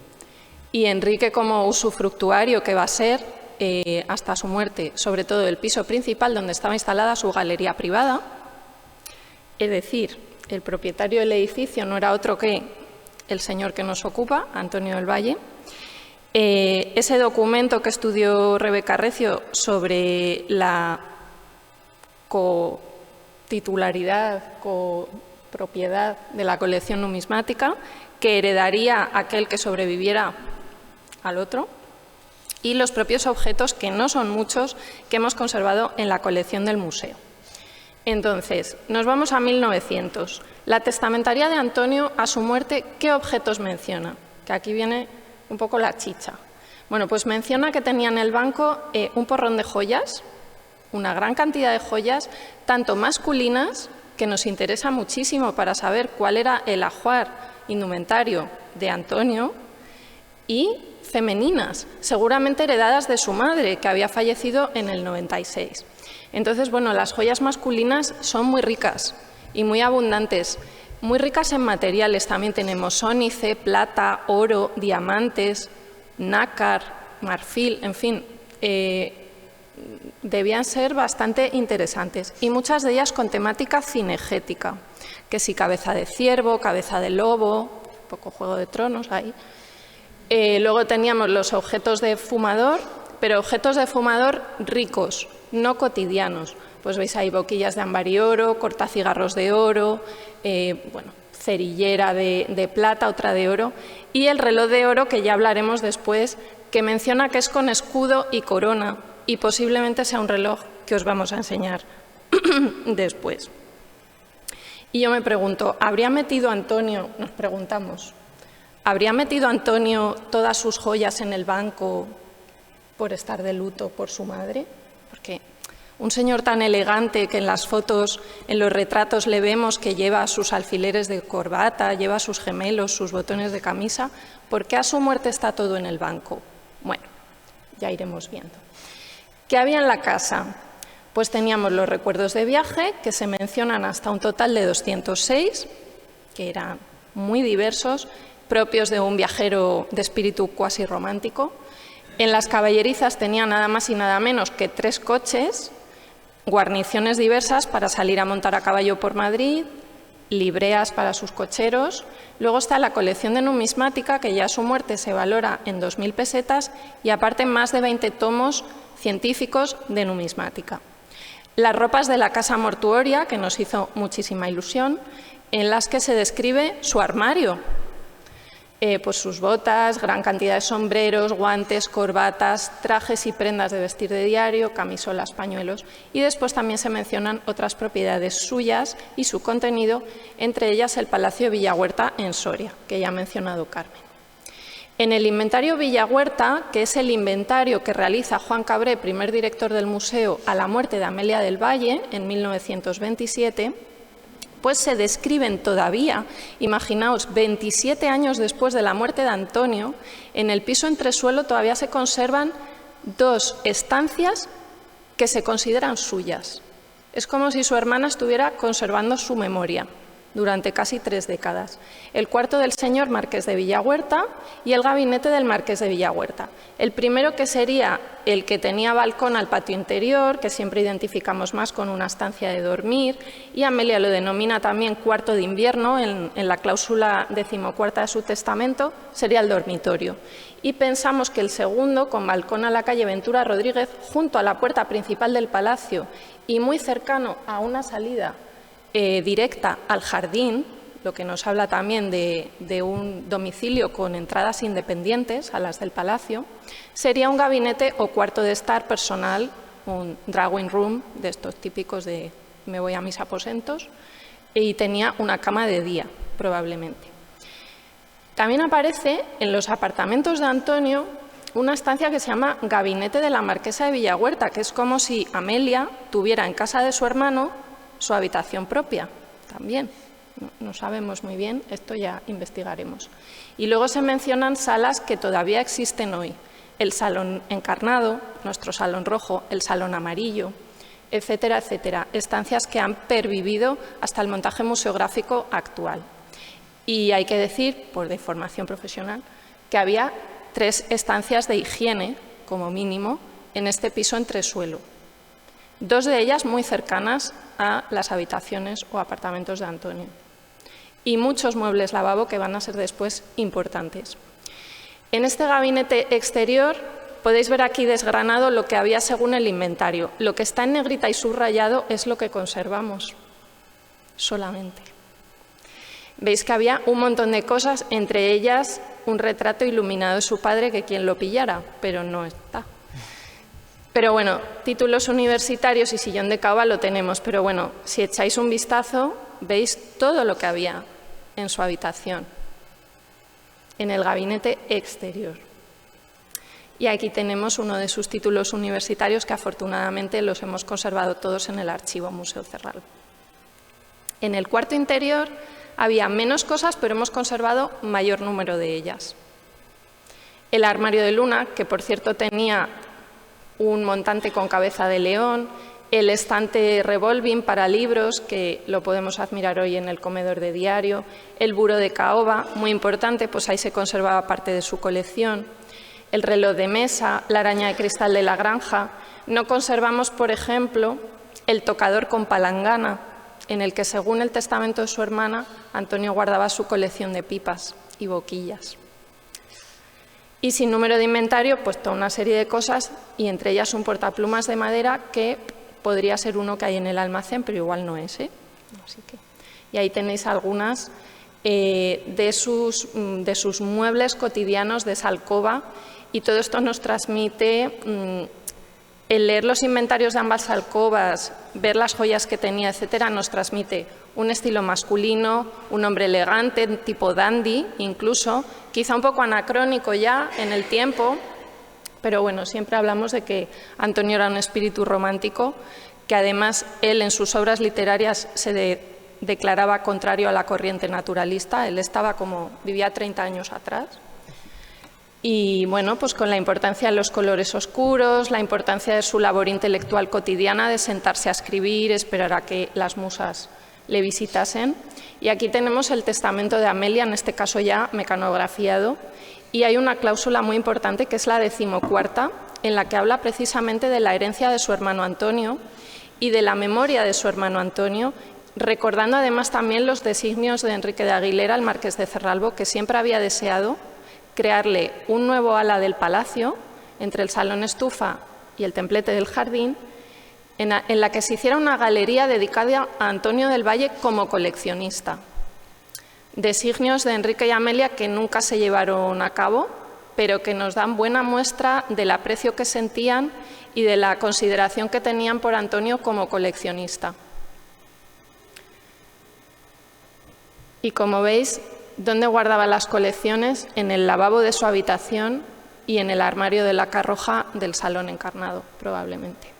Speaker 3: y Enrique como usufructuario que va a ser hasta su muerte, sobre todo el piso principal donde estaba instalada su galería privada. Es decir, el propietario del edificio no era otro que el señor que nos ocupa, Antonio del Valle. Ese documento que estudió Rebeca Recio sobre la cotitularidad, copropiedad de la colección numismática, que heredaría aquel que sobreviviera al otro, y los propios objetos, que no son muchos, que hemos conservado en la colección del museo. Entonces, nos vamos a 1900. La testamentaría de Antonio, a su muerte, ¿qué objetos menciona? Que aquí viene un poco la chicha. Bueno, pues menciona que tenía en el banco un porrón de joyas, una gran cantidad de joyas, tanto masculinas, que nos interesa muchísimo para saber cuál era el ajuar indumentario de Antonio, y femeninas, seguramente heredadas de su madre, que había fallecido en el 96. Entonces, bueno, las joyas masculinas son muy ricas y muy abundantes, muy ricas en materiales. También tenemos ónice, plata, oro, diamantes, nácar, marfil, en fin, debían ser bastante interesantes y muchas de ellas con temática cinegética, que si cabeza de ciervo, cabeza de lobo, un poco Juego de Tronos ahí. Luego teníamos los objetos de fumador, pero objetos de fumador ricos, no cotidianos. Pues veis ahí boquillas de ámbar y oro, cortacigarros de oro, bueno, cerillera de plata, otra de oro, y el reloj de oro, que ya hablaremos después, que menciona que es con escudo y corona, y posiblemente sea un reloj que os vamos a enseñar después. Y yo me pregunto, ¿habría metido Antonio, nos preguntamos, ¿habría metido Antonio todas sus joyas en el banco por estar de luto por su madre? Porque un señor tan elegante que en las fotos, en los retratos le vemos que lleva sus alfileres de corbata, lleva sus gemelos, sus botones de camisa, ¿por qué a su muerte está todo en el banco? Bueno, ya iremos viendo. ¿Qué había en la casa? Pues teníamos los recuerdos de viaje, que se mencionan hasta un total de 206, que eran muy diversos, propios de un viajero de espíritu cuasi romántico. En las caballerizas tenía nada más y nada menos que 3 coches, guarniciones diversas para salir a montar a caballo por Madrid, libreas para sus cocheros. Luego está la colección de numismática, que ya a su muerte se valora en 2.000 pesetas, y aparte más de 20 tomos científicos de numismática. Las ropas de la casa mortuoria, que nos hizo muchísima ilusión, en las que se describe su armario, pues sus botas, gran cantidad de sombreros, guantes, corbatas, trajes y prendas de vestir de diario, camisolas, pañuelos, y después también se mencionan otras propiedades suyas y su contenido, entre ellas el Palacio de Villahuerta en Soria, que ya ha mencionado Carmen. En el inventario Villahuerta, que es el inventario que realiza Juan Cabré, primer director del museo, a la muerte de Amelia del Valle en 1927, pues se describen todavía, imaginaos, 27 años después de la muerte de Antonio, en el piso entresuelo todavía se conservan 2 estancias que se consideran suyas. Es como si su hermana estuviera conservando su memoria durante casi 3 décadas. El cuarto del señor Marqués de Villahuerta y el gabinete del Marqués de Villahuerta. El primero, que sería el que tenía balcón al patio interior, que siempre identificamos más con una estancia de dormir, y Amelia lo denomina también cuarto de invierno, en la cláusula 14ª de su testamento, sería el dormitorio. Y pensamos que el segundo, con balcón a la calle Ventura Rodríguez, junto a la puerta principal del palacio y muy cercano a una salida directa al jardín, lo que nos habla también de un domicilio con entradas independientes a las del palacio, sería un gabinete o cuarto de estar personal, un drawing room de estos típicos de me voy a mis aposentos, y tenía una cama de día, probablemente. También aparece en los apartamentos de Antonio una estancia que se llama Gabinete de la Marquesa de Villahuerta, que es como si Amelia tuviera en casa de su hermano su habitación propia también. No sabemos muy bien, esto ya investigaremos. Y luego se mencionan salas que todavía existen hoy. El Salón Encarnado, nuestro Salón Rojo, el Salón Amarillo, etcétera, etcétera. Estancias que han pervivido hasta el montaje museográfico actual. Y hay que decir, por de formación profesional, que había 3 estancias de higiene, como mínimo, en este piso entresuelo. 2 de ellas muy cercanas a las habitaciones o apartamentos de Antonio. Y muchos muebles lavabo que van a ser después importantes. En este gabinete exterior podéis ver aquí desgranado lo que había según el inventario. Lo que está en negrita y subrayado es lo que conservamos, solamente. Veis que había un montón de cosas, entre ellas un retrato iluminado de su padre, que quien lo pillara, pero no está. Pero bueno, títulos universitarios y sillón de caoba lo tenemos, pero bueno, si echáis un vistazo, veis todo lo que había en su habitación, en el gabinete exterior. Y aquí tenemos uno de sus títulos universitarios, que afortunadamente los hemos conservado todos en el archivo Museo Cerralbo. En el cuarto interior había menos cosas, pero hemos conservado mayor número de ellas. El armario de luna, que por cierto tenía un montante con cabeza de león, el estante revolving para libros, que lo podemos admirar hoy en el comedor de diario, el buró de caoba, muy importante, pues ahí se conservaba parte de su colección, el reloj de mesa, la araña de cristal de la granja. No conservamos, por ejemplo, el tocador con palangana, en el que, según el testamento de su hermana, Antonio guardaba su colección de pipas y boquillas. Y sin número de inventario, pues toda una serie de cosas, y entre ellas un portaplumas de madera que podría ser uno que hay en el almacén, pero igual no es, ¿eh? Así que, y ahí tenéis algunas de sus muebles cotidianos de esa alcoba, y todo esto nos transmite, el leer los inventarios de ambas alcobas, ver las joyas que tenía, etcétera, nos transmite un estilo masculino, un hombre elegante, tipo dandy, incluso, quizá un poco anacrónico ya en el tiempo, pero bueno, siempre hablamos de que Antonio era un espíritu romántico, que además él en sus obras literarias se declaraba contrario a la corriente naturalista. Él vivía 30 años atrás. Y bueno, pues con la importancia de los colores oscuros, la importancia de su labor intelectual cotidiana, de sentarse a escribir, esperar a que las musas le visitasen. Y aquí tenemos el testamento de Amelia, en este caso ya mecanografiado, y hay una cláusula muy importante, que es la 14ª, en la que habla precisamente de la herencia de su hermano Antonio, y de la memoria de su hermano Antonio, recordando además también los designios de Enrique de Aguilera, el marqués de Cerralbo, que siempre había deseado crearle un nuevo ala del palacio entre el salón estufa y el templete del jardín, en la que se hiciera una galería dedicada a Antonio del Valle como coleccionista. Designios de Enrique y Amelia que nunca se llevaron a cabo, pero que nos dan buena muestra del aprecio que sentían y de la consideración que tenían por Antonio como coleccionista. Y como veis, ¿dónde guardaba las colecciones? En el lavabo de su habitación y en el armario de la carroja del salón encarnado, probablemente.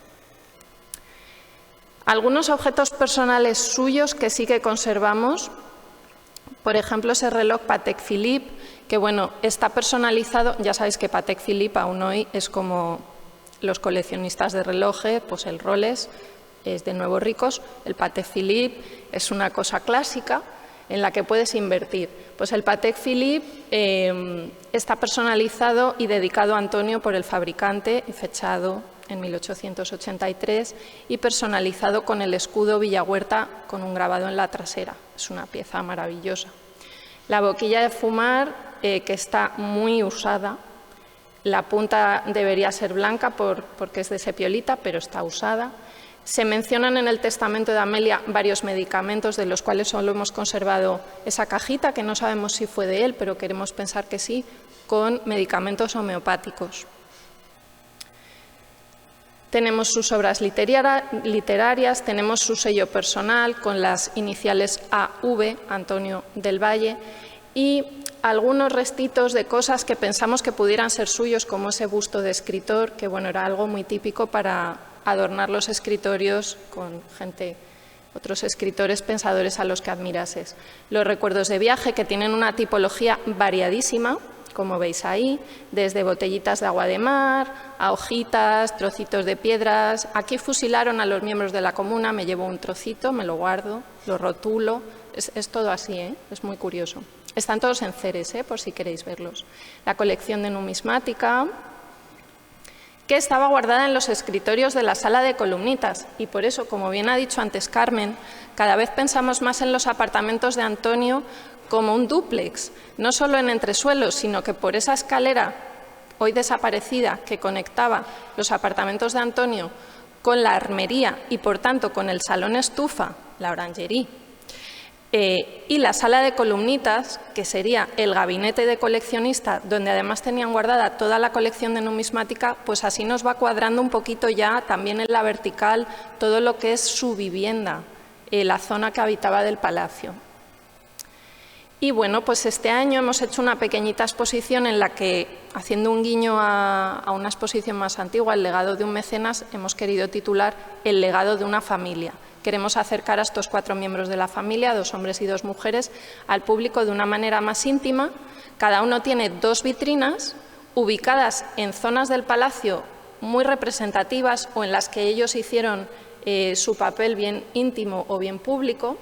Speaker 3: Algunos objetos personales suyos que sí que conservamos, por ejemplo, ese reloj Patek Philippe, que bueno, está personalizado. Ya sabéis que Patek Philippe aún hoy es como los coleccionistas de relojes, pues el Rolex es de nuevos ricos, el Patek Philippe es una cosa clásica en la que puedes invertir. Pues el Patek Philippe está personalizado y dedicado a Antonio por el fabricante, fechado en 1883 y personalizado con el escudo Villahuerta con un grabado en la trasera. Es una pieza maravillosa. La boquilla de fumar, que está muy usada. La punta debería ser blanca porque es de sepiolita, pero está usada. Se mencionan en el testamento de Amelia varios medicamentos, de los cuales solo hemos conservado esa cajita, que no sabemos si fue de él, pero queremos pensar que sí, con medicamentos homeopáticos. Tenemos sus obras literarias, tenemos su sello personal con las iniciales AV, Antonio del Valle, y algunos restitos de cosas que pensamos que pudieran ser suyos, como ese busto de escritor, que bueno, era algo muy típico para adornar los escritorios con gente, otros escritores pensadores a los que admirases. Los recuerdos de viaje, que tienen una tipología variadísima, como veis ahí, desde botellitas de agua de mar, a hojitas, trocitos de piedras. Aquí fusilaron a los miembros de la comuna, me llevo un trocito, me lo guardo, lo rotulo, es todo así, es muy curioso. Están todos en Ceres, por si queréis verlos. La colección de numismática, que estaba guardada en los escritorios de la sala de columnitas. Y por eso, como bien ha dicho antes Carmen, cada vez pensamos más en los apartamentos de Antonio como un dúplex, no solo en entresuelos, sino que por esa escalera, hoy desaparecida, que conectaba los apartamentos de Antonio con la armería y, por tanto, con el salón estufa, la orangerie, y la sala de columnitas, que sería el gabinete de coleccionista, donde además tenían guardada toda la colección de numismática, pues así nos va cuadrando un poquito ya también en la vertical todo lo que es su vivienda, la zona que habitaba del palacio. Y bueno, pues este año hemos hecho una pequeñita exposición en la que, haciendo un guiño a una exposición más antigua, El legado de un mecenas, hemos querido titular El legado de una familia. Queremos acercar a estos 4 miembros de la familia, 2 hombres y 2 mujeres, al público de una manera más íntima. Cada uno tiene 2 vitrinas ubicadas en zonas del palacio muy representativas o en las que ellos hicieron su papel bien íntimo o bien público.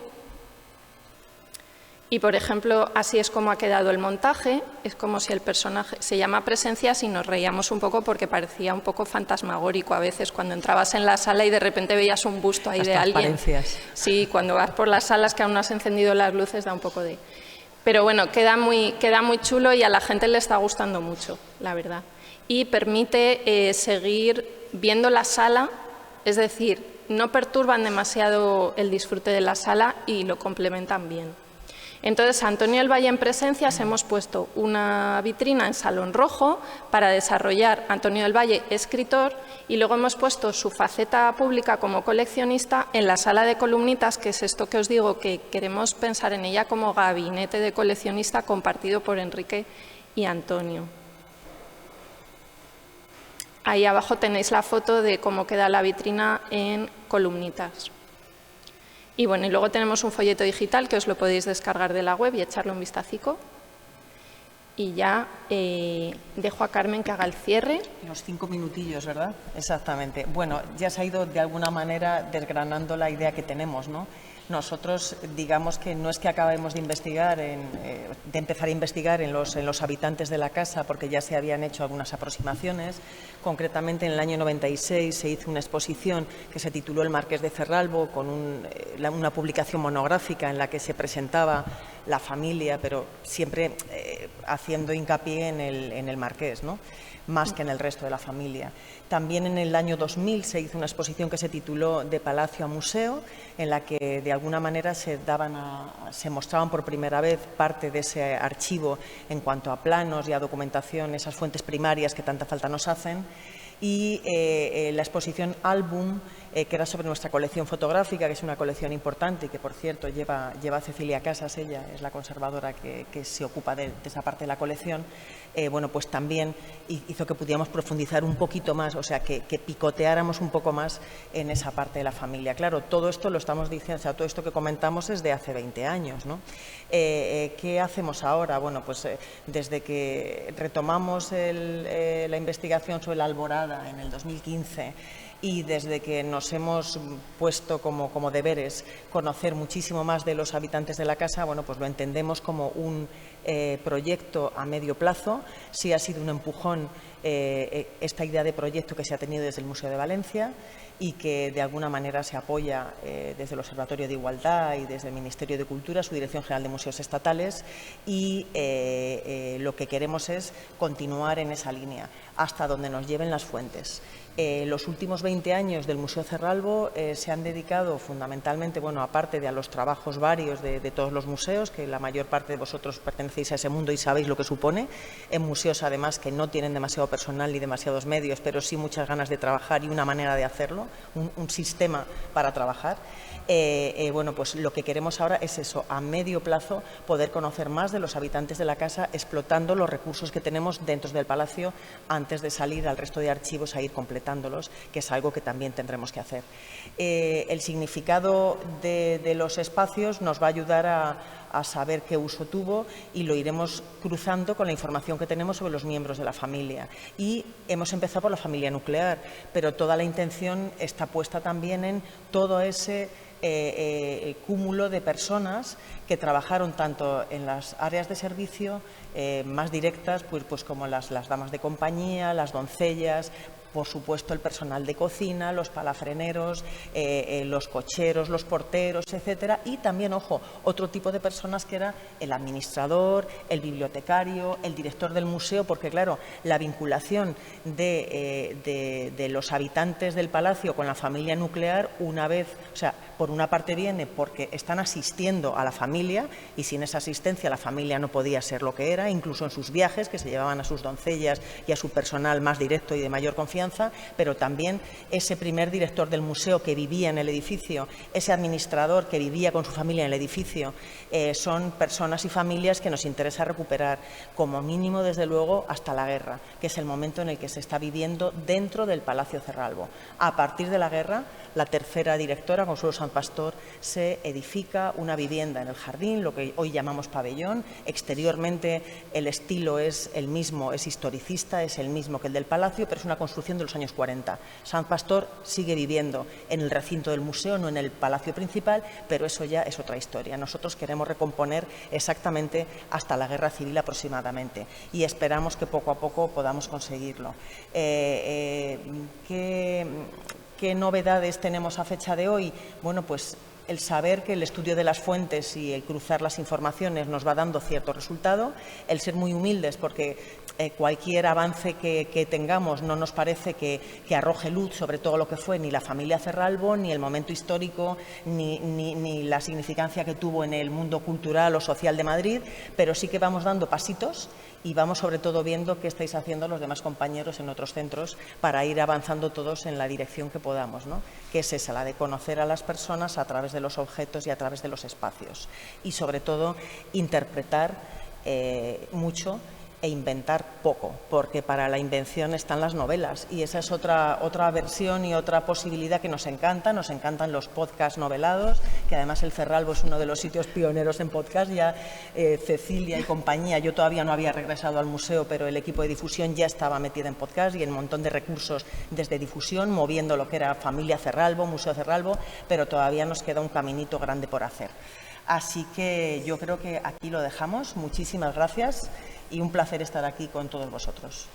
Speaker 3: Y, por ejemplo, así es como ha quedado el montaje. Es como si el personaje se llama Presencias y nos reíamos un poco porque parecía un poco fantasmagórico a veces cuando entrabas en la sala y de repente veías un busto ahí de alguien. Sí, cuando vas por las salas que aún no has encendido las luces da un poco de... Pero bueno, queda muy chulo y a la gente le está gustando mucho, la verdad. Y permite seguir viendo la sala, es decir, no perturban demasiado el disfrute de la sala y lo complementan bien. Entonces, Antonio del Valle en Presencias hemos puesto una vitrina en salón rojo para desarrollar Antonio del Valle, escritor, y luego hemos puesto su faceta pública como coleccionista en la sala de columnitas, que es esto que os digo, que queremos pensar en ella como gabinete de coleccionista compartido por Enrique y Antonio. Ahí abajo tenéis la foto de cómo queda la vitrina en columnitas. Y bueno, y luego tenemos un folleto digital que os lo podéis descargar de la web y echarle un vistacico. Y ya dejo a Carmen que haga el cierre.
Speaker 2: Los 5 minutillos, ¿verdad? Exactamente. Bueno, ya se ha ido de alguna manera desgranando la idea que tenemos, ¿no? nosotros, digamos que no es que acabemos de investigar, de empezar a investigar en los habitantes de la casa, porque ya se habían hecho algunas aproximaciones. Concretamente, en el año 96 se hizo una exposición que se tituló El Marqués de Cerralbo, con una publicación monográfica en la que se presentaba la familia, pero siempre haciendo hincapié en el marqués, ¿no?, más que en el resto de la familia. También en el año 2000 se hizo una exposición que se tituló De Palacio a Museo, en la que de alguna manera se mostraban por primera vez parte de ese archivo en cuanto a planos y a documentación, esas fuentes primarias que tanta falta nos hacen. Y la exposición Álbum, que era sobre nuestra colección fotográfica, que es una colección importante y que, por cierto, lleva Cecilia Casas, ella es la conservadora que se ocupa de esa parte de la colección. Bueno, pues también hizo que pudiéramos profundizar un poquito más, o sea, que picoteáramos un poco más en esa parte de la familia. Claro, todo esto lo estamos diciendo, o sea, todo esto que comentamos es de hace 20 años, ¿no? ¿Qué hacemos ahora? Bueno, pues desde que retomamos la investigación sobre la Alborada en el 2015 y desde que nos hemos puesto como deberes conocer muchísimo más de los habitantes de la casa, bueno, pues lo entendemos como un proyecto a medio plazo. Sí ha sido un empujón esta idea de proyecto que se ha tenido desde el Museo de Valencia y que de alguna manera se apoya desde el Observatorio de Igualdad y desde el Ministerio de Cultura, su Dirección General de Museos Estatales, y lo que queremos es continuar en esa línea hasta donde nos lleven las fuentes. Los últimos 20 años del Museo Cerralbo se han dedicado fundamentalmente, bueno, aparte de a los trabajos varios de todos los museos, que la mayor parte de vosotros pertenecéis a ese mundo y sabéis lo que supone, en museos además que no tienen demasiado personal ni demasiados medios, pero sí muchas ganas de trabajar y una manera de hacerlo, un sistema para trabajar. Bueno, pues lo que queremos ahora es eso, a medio plazo, poder conocer más de los habitantes de la casa, explotando los recursos que tenemos dentro del Palacio antes de salir al resto de archivos a ir completándolos, que es algo que también tendremos que hacer. El significado de los espacios nos va a ayudar a saber qué uso tuvo y lo iremos cruzando con la información que tenemos sobre los miembros de la familia. Y hemos empezado por la familia nuclear, pero toda la intención está puesta también en todo ese cúmulo de personas que trabajaron tanto en las áreas de servicio más directas, pues como las damas de compañía, las doncellas, por supuesto el personal de cocina, los palafreneros, los cocheros, los porteros, etcétera, y también, ojo, otro tipo de personas que era el administrador, el bibliotecario, el director del museo, porque claro, la vinculación de los habitantes del palacio con la familia nuclear, una vez, o sea, por una parte viene porque están asistiendo a la familia y sin esa asistencia la familia no podía ser lo que era, incluso en sus viajes, que se llevaban a sus doncellas y a su personal más directo y de mayor confianza, pero también ese primer director del museo que vivía en el edificio, ese administrador que vivía con su familia en el edificio, son personas y familias que nos interesa recuperar, como mínimo, desde luego, hasta la guerra, que es el momento en el que se está viviendo dentro del Palacio Cerralbo. A partir de la guerra, la tercera directora, Consuelo Sanz Pastor, se edifica una vivienda en el jardín, lo que hoy llamamos pabellón. Exteriormente el estilo es el mismo, es historicista, es el mismo que el del palacio, pero es una construcción de los años 40. Sanz Pastor sigue viviendo en el recinto del museo, no en el palacio principal, pero eso ya es otra historia. Nosotros queremos recomponer exactamente hasta la Guerra Civil aproximadamente y esperamos que poco a poco podamos conseguirlo. ¿Qué novedades tenemos a fecha de hoy? Bueno, pues el saber que el estudio de las fuentes y el cruzar las informaciones nos va dando cierto resultado, el ser muy humildes porque cualquier avance que tengamos no nos parece que arroje luz sobre todo lo que fue ni la familia Cerralbo, ni el momento histórico, ni la significancia que tuvo en el mundo cultural o social de Madrid, pero sí que vamos dando pasitos y vamos sobre todo viendo qué estáis haciendo los demás compañeros en otros centros para ir avanzando todos en la dirección que podamos, ¿no? Que es esa, la de conocer a las personas a través de los objetos y a través de los espacios y sobre todo interpretar mucho e inventar poco, porque para la invención están las novelas y esa es otra versión y otra posibilidad que nos encantan los podcasts novelados, que además el Cerralbo es uno de los sitios pioneros en podcast, ya Cecilia y compañía, yo todavía no había regresado al museo, pero el equipo de difusión ya estaba metido en podcast y en un montón de recursos desde difusión, moviendo lo que era Familia Cerralbo, Museo Cerralbo, pero todavía nos queda un caminito grande por hacer. Así que yo creo que aquí lo dejamos. Muchísimas gracias y un placer estar aquí con todos vosotros.